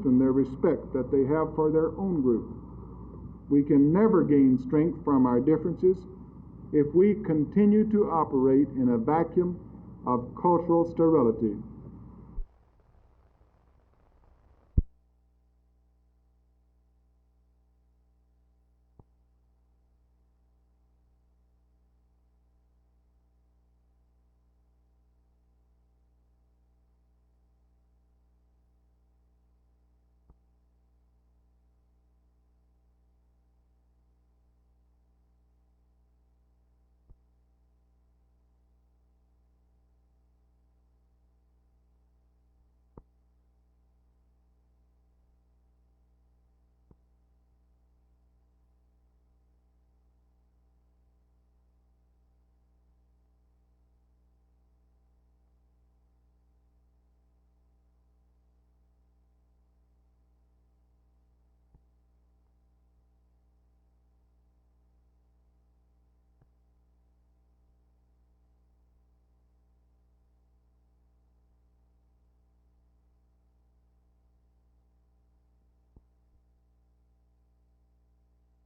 strengthen their respect that they have for their own group. We can never gain strength from our differences if we continue to operate in a vacuum of cultural sterility.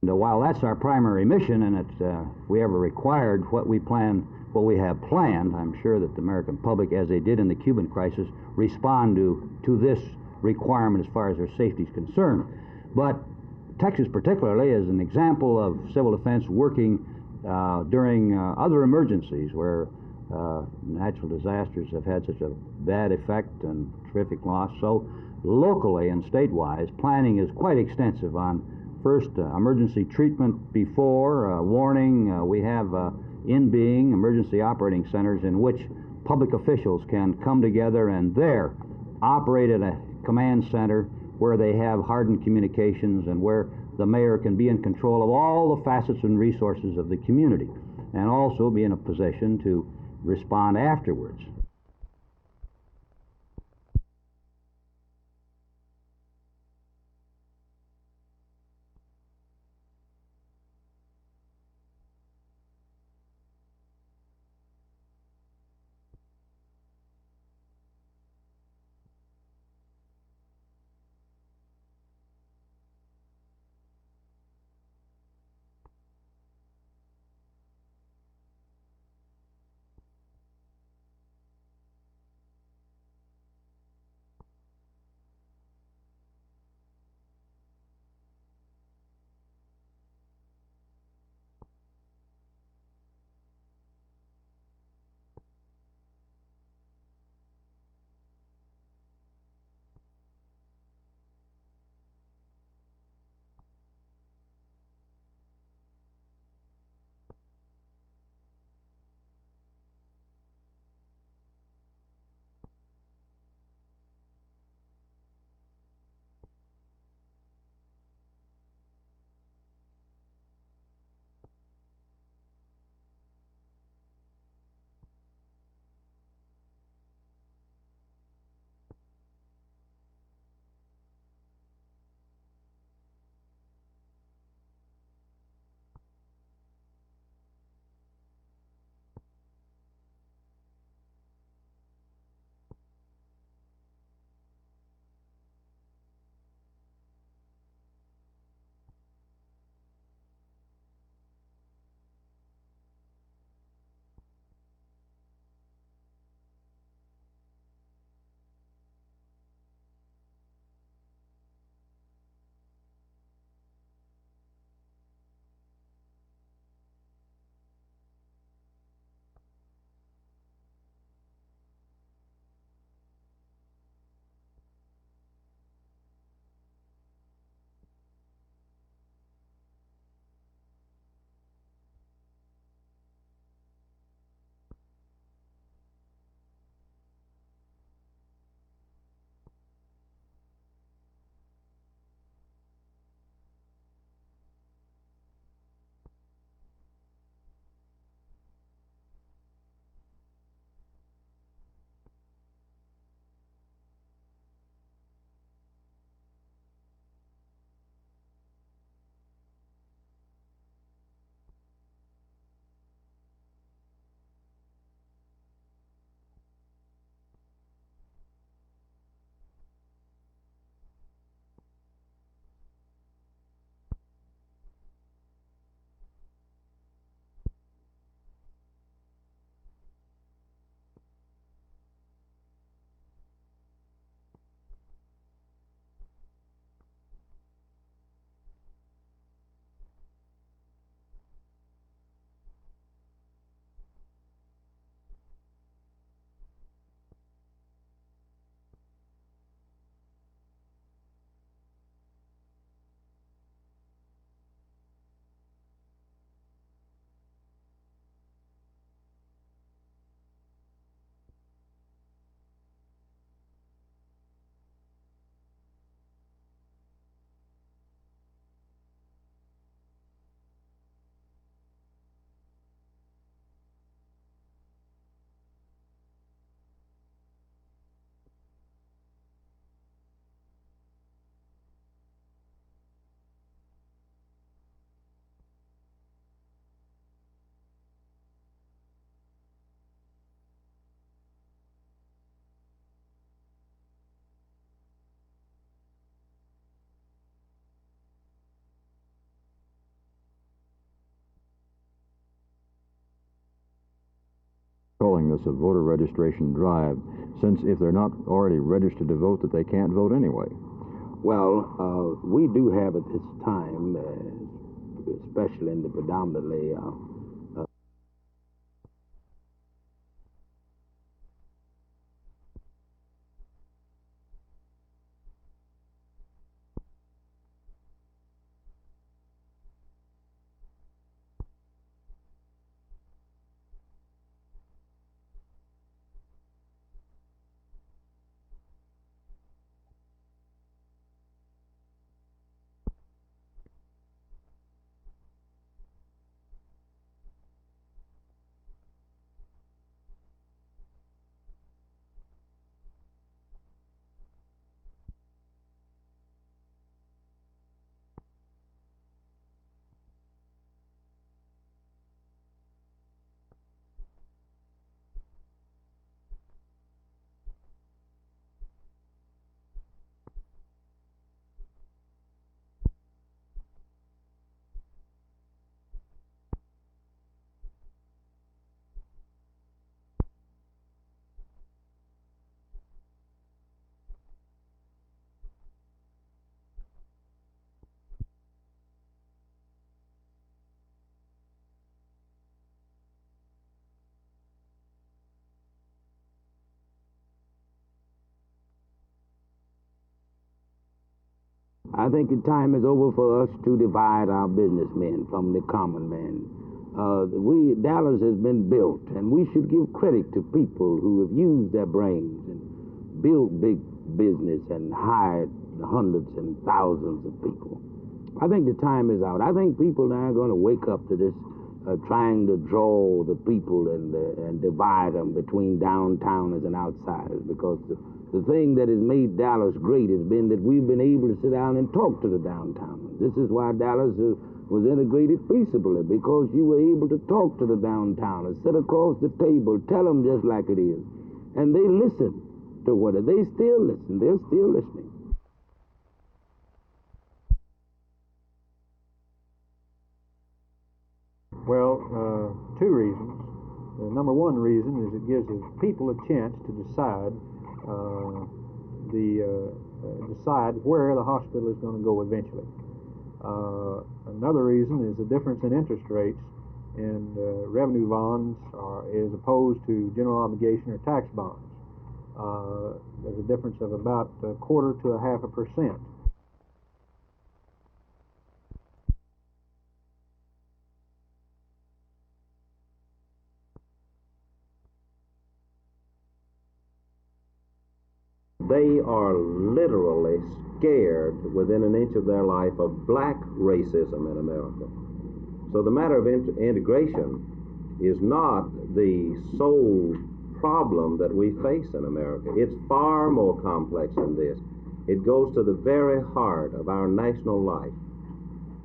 While that's our primary mission, and if we ever required what we have planned, I'm sure that the American public, as they did in the Cuban crisis, respond to this requirement as far as their safety is concerned. But Texas particularly is an example of civil defense working during other emergencies where natural disasters have had such a bad effect and terrific loss. So locally and state-wise, planning is quite extensive on first, emergency treatment before, warning. We have in-being emergency operating centers in which public officials can come together and there operate at a command center where they have hardened communications and where the mayor can be in control of all the facets and resources of the community and also be in a position to respond afterwards. calling this a voter registration drive, since if they're not already registered to vote, that they can't vote anyway? Well, we do have at this time, especially in the predominantly I think the time is over for us to divide our businessmen from the common man. Dallas has been built, and we should give credit to people who have used their brains and built big business and hired hundreds and thousands of people. I think the time is out. I think people now are going to wake up to this trying to draw the people and divide them between downtowners and outsiders, because the thing that has made Dallas great has been that we've been able to sit down and talk to the downtowners. This is why Dallas was integrated peaceably, because you were able to talk to the downtowners, sit across the table, tell them just like it is. And they listen to they still listen. They're still listening. Well, two reasons. The number one reason is it gives the people a chance to decide where the hospital is going to go eventually. Another reason is the difference in interest rates in revenue bonds as opposed to general obligation or tax bonds. There's a difference of about 1/4 to 1/2%. They are literally scared within an inch of their life of black racism in America. So the matter of integration is not the sole problem that we face in America. It's far more complex than this. It goes to the very heart of our national life.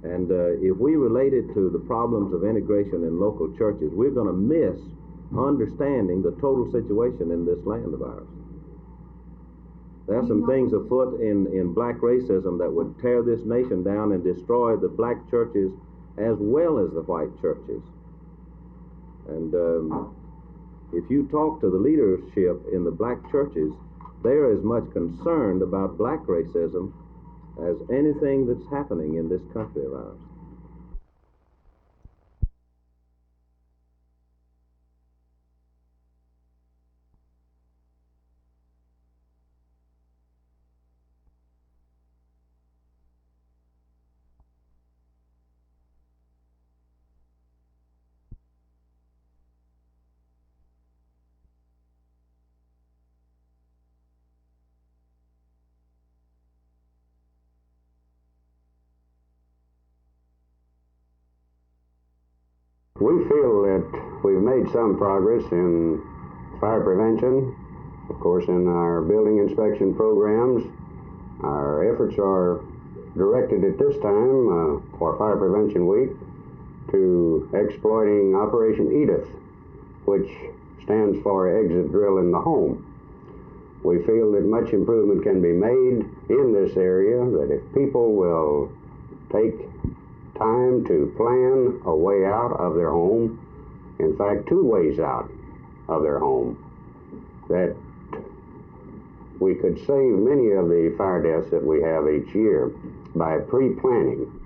And if we relate it to the problems of integration in local churches, we're going to miss understanding the total situation in this land of ours. There are some things afoot in black racism that would tear this nation down and destroy the black churches as well as the white churches. And if you talk to the leadership in the black churches, they're as much concerned about black racism as anything that's happening in this country of ours. We feel that we've made some progress in fire prevention, of course, in our building inspection programs. Our efforts are directed at this time for Fire Prevention Week to exploiting Operation Edith, which stands for Exit Drill in the Home. We feel that much improvement can be made in this area, that if people will take time to plan a way out of their home, in fact, 2 ways out. of their home, that we could save many of the fire deaths that we have each year by pre-planning.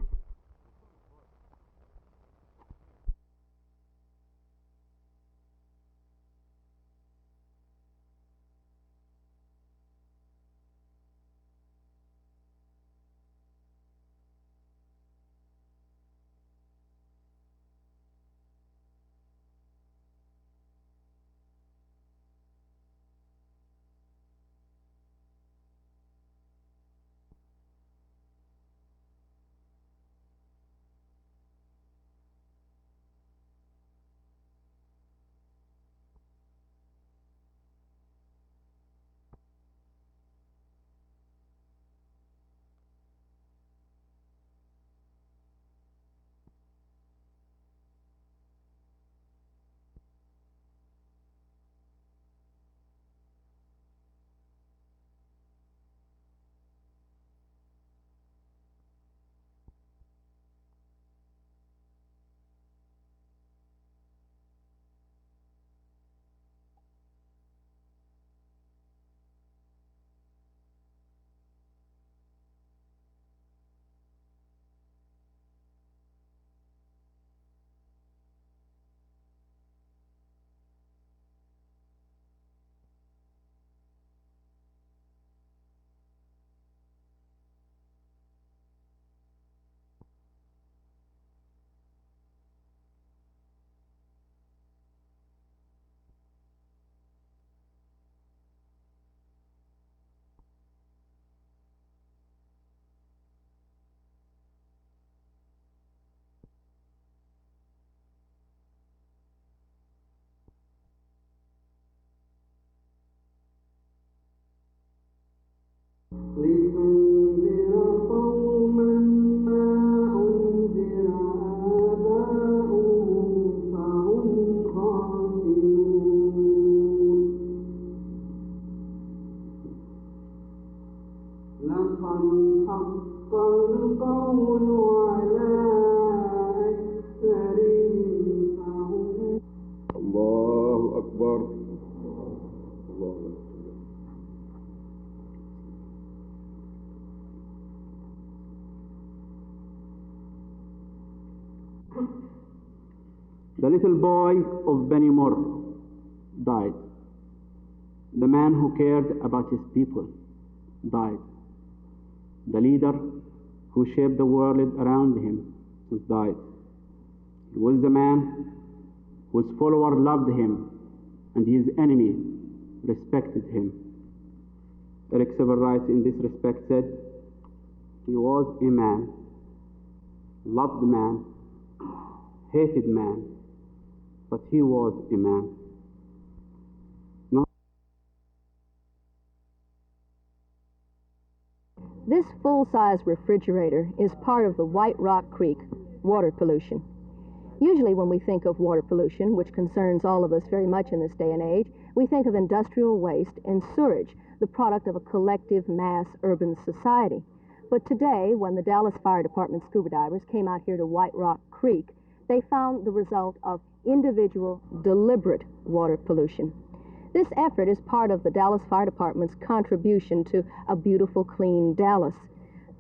Allahu Akbar. Allahu Akbar. The little boy of Benimor died. The man who cared about his people died. The leader who shaped the world around him has died. He was the man whose follower loved him and his enemy respected him. Eric Sever Wright in this respect said, he was a man, loved man, hated man, but he was a man. This full-size refrigerator is part of the White Rock Creek water pollution. Usually when we think of water pollution, which concerns all of us very much in this day and age, we think of industrial waste and sewage, the product of a collective mass urban society. But today, when the Dallas Fire Department scuba divers came out here to White Rock Creek, they found the result of individual, deliberate water pollution. This effort is part of the Dallas Fire Department's contribution to a beautiful, clean Dallas.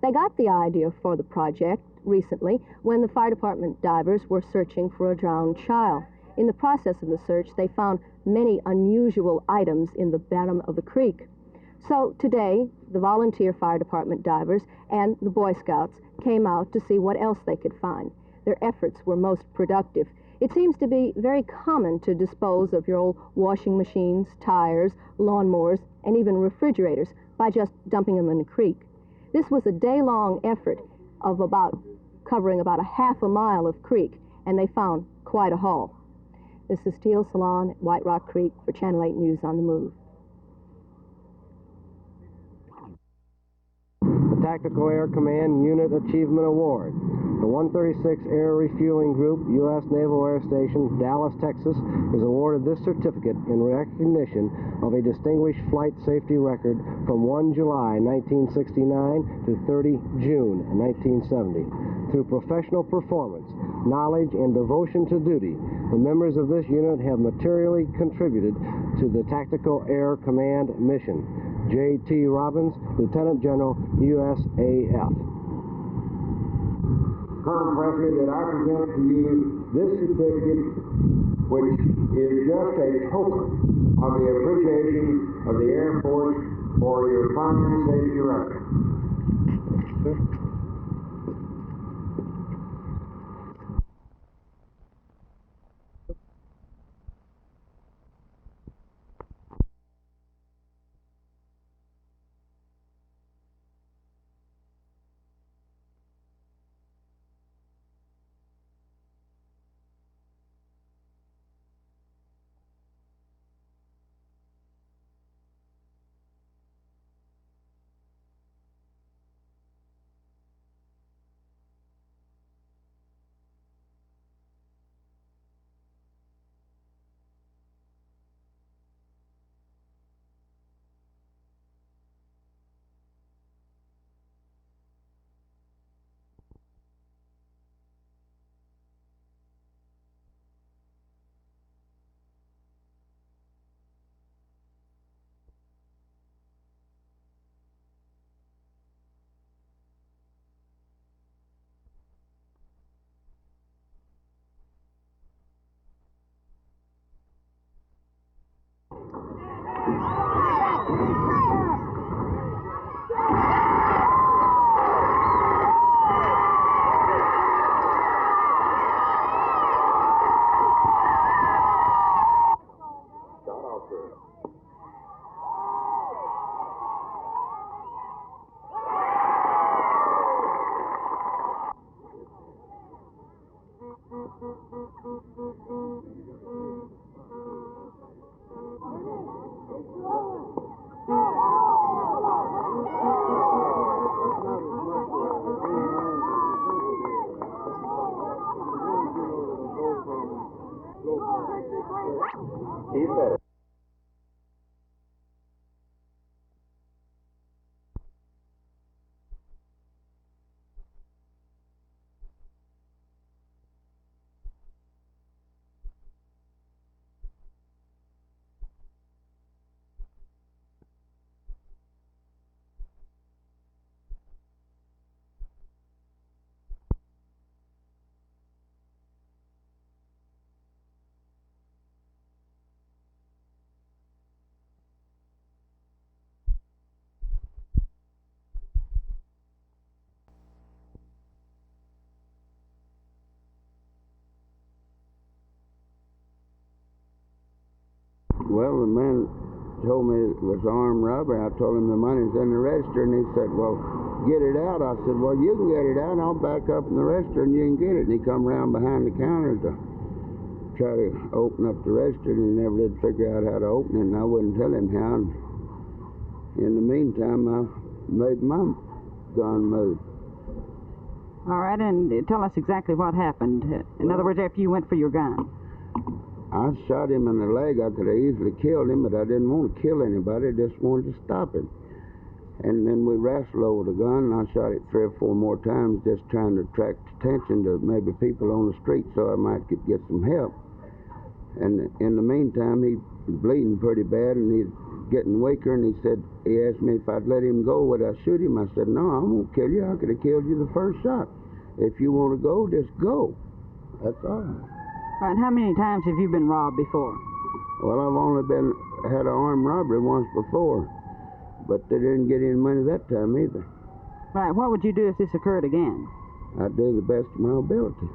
They got the idea for the project recently when the fire department divers were searching for a drowned child. In the process of the search, they found many unusual items in the bottom of the creek. So today, the volunteer fire department divers and the Boy Scouts came out to see what else they could find. Their efforts were most productive. It seems to be very common to dispose of your old washing machines, tires, lawnmowers, and even refrigerators by just dumping them in the creek. This was a day-long effort of covering about a half a mile of creek, and they found quite a haul. This is Teal Salon at White Rock Creek for Channel 8 News on the Move. The Tactical Air Command Unit Achievement Award. The 136 Air Refueling Group, U.S. Naval Air Station, Dallas, Texas, is awarded this certificate in recognition of a distinguished flight safety record from 1 July 1969 to 30 June 1970. Through professional performance, knowledge, and devotion to duty, the members of this unit have materially contributed to the Tactical Air Command mission. J.T. Robbins, Lieutenant General, USAF. Colonel Presley, that I present to you this certificate, which is just a token of the appreciation of the Air Force for your fine safety record. Keep it. Well, the man told me it was armed robbery. I told him the money's in the register, and he said, well, get it out. I said, well, you can get it out. I'll back up in the register, and you can get it. And he come around behind the counter to try to open up the register, and he never did figure out how to open it, and I wouldn't tell him how. In the meantime, I made my gun move. All right, and tell us exactly what happened. In other words, after you went for your gun. I shot him in the leg. I could have easily killed him, but I didn't want to kill anybody. I just wanted to stop him. And then we wrestled over the gun, and I shot it 3 or 4 more times, just trying to attract attention to maybe people on the street so I might get some help. And in the meantime, he was bleeding pretty bad, and he's getting weaker, and he asked me if I'd let him go, would I shoot him? I said, no, I won't kill you. I could have killed you the first shot. If you want to go, just go. That's all. All right, how many times have you been robbed before? Well, I've only had an armed robbery once before, but they didn't get any money that time either. Right, what would you do if this occurred again? I'd do the best of my ability.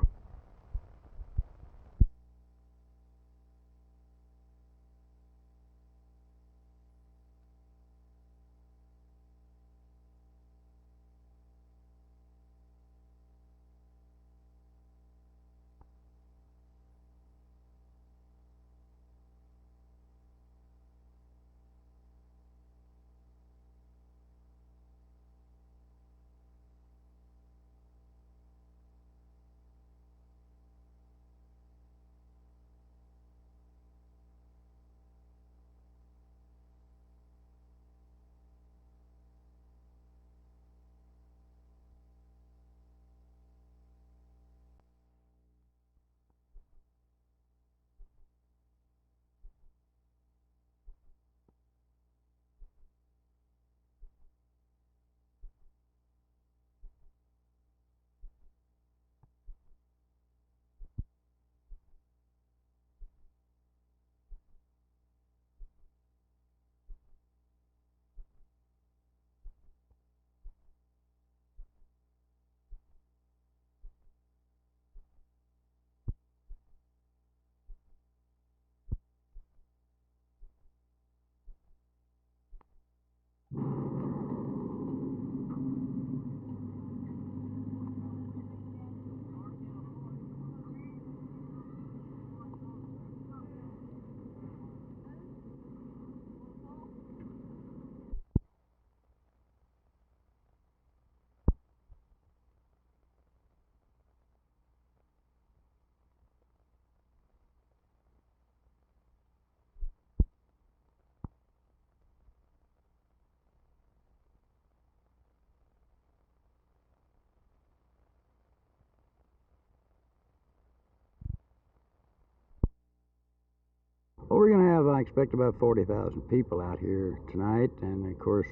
expect about 40,000 people out here tonight, and of course,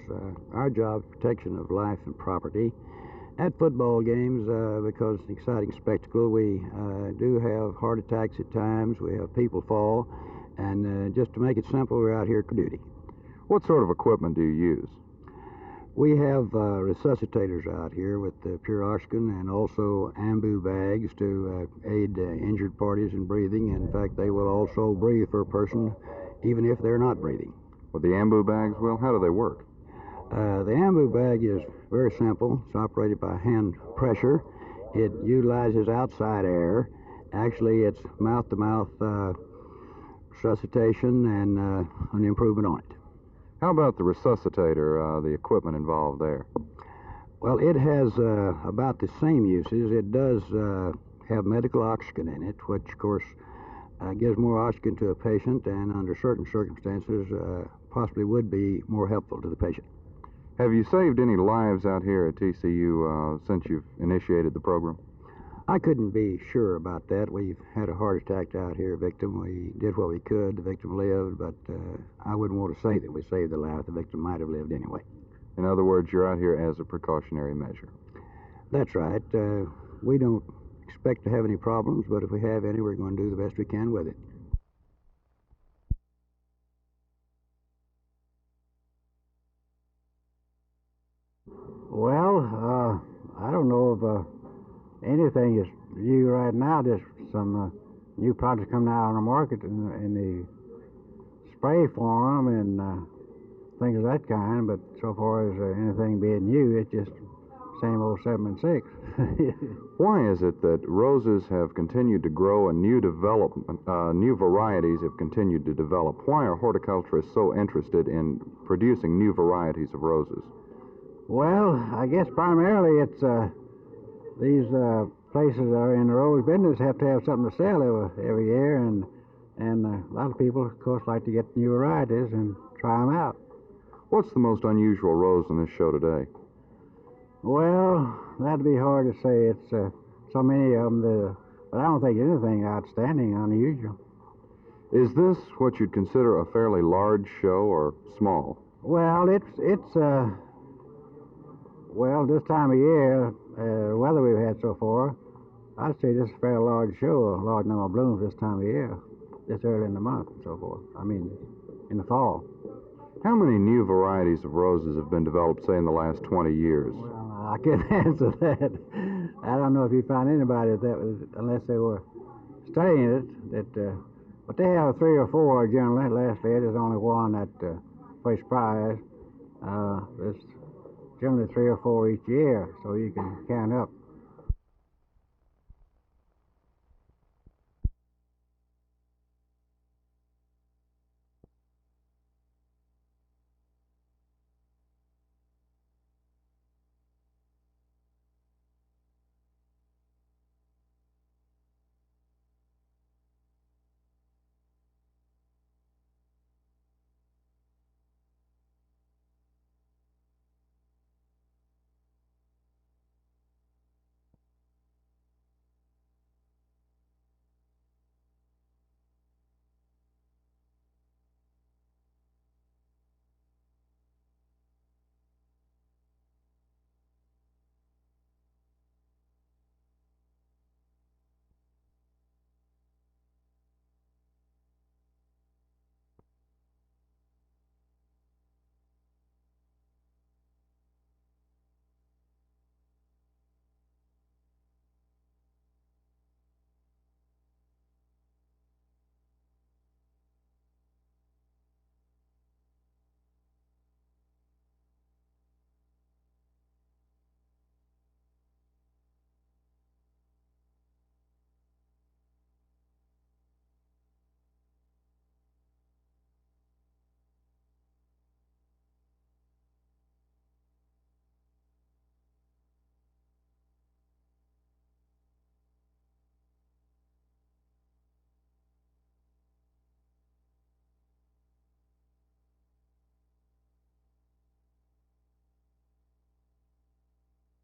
our job is protection of life and property. At football games, because it's an exciting spectacle, we do have heart attacks at times, we have people fall, and just to make it simple, we're out here for duty. What sort of equipment do you use? We have resuscitators out here with pure oxygen and also ambu bags to aid injured parties in breathing. In fact, they will also breathe for a person even if they're not breathing. Well, the ambu bags, well, how do they work? The ambu bag is very simple. It's operated by hand pressure. It utilizes outside air. Actually, it's mouth-to-mouth resuscitation and an improvement on it. How about the resuscitator, the equipment involved there? Well, it has about the same uses. It does have medical oxygen in it, which, of course, gives more oxygen to a patient and under certain circumstances possibly would be more helpful to the patient. Have you saved any lives out here at TCU since you've initiated the program? I couldn't be sure about that. We've had a heart attack out here, victim. We did what we could. The victim lived, but I wouldn't want to say that we saved the life. The victim might have lived anyway. In other words, you're out here as a precautionary measure. That's right. We don't expect to have any problems, but if we have any, we're going to do the best we can with it. Well, I don't know if anything is new right now. There's some new products coming out on the market in the spray form and things of that kind, but so far as anything being new, it's just same old 7 and 6. Why is it that roses have continued to grow and new varieties have continued to develop? Why are horticulturists so interested in producing new varieties of roses? Well, I guess primarily it's these places that are in the rose business have to have something to sell every year, and a lot of people, of course, like to get new varieties and try them out. What's the most unusual rose in this show today? Well, that'd be hard to say. It's so many of them, but I don't think anything outstanding, unusual. Is this what you'd consider a fairly large show or small? Well, it's well, this time of year, the weather we've had so far, I'd say this is a fairly large show, a large number of blooms this time of year, this early in the month and so forth. I mean, in the fall. How many new varieties of roses have been developed, say, in the last 20 years? Well, I can't answer that. I don't know if you find anybody that was, unless they were studying it, but they have 3 or 4 generally. Last year, there's only one at first prize. There's generally 3 or 4 each year, so you can count up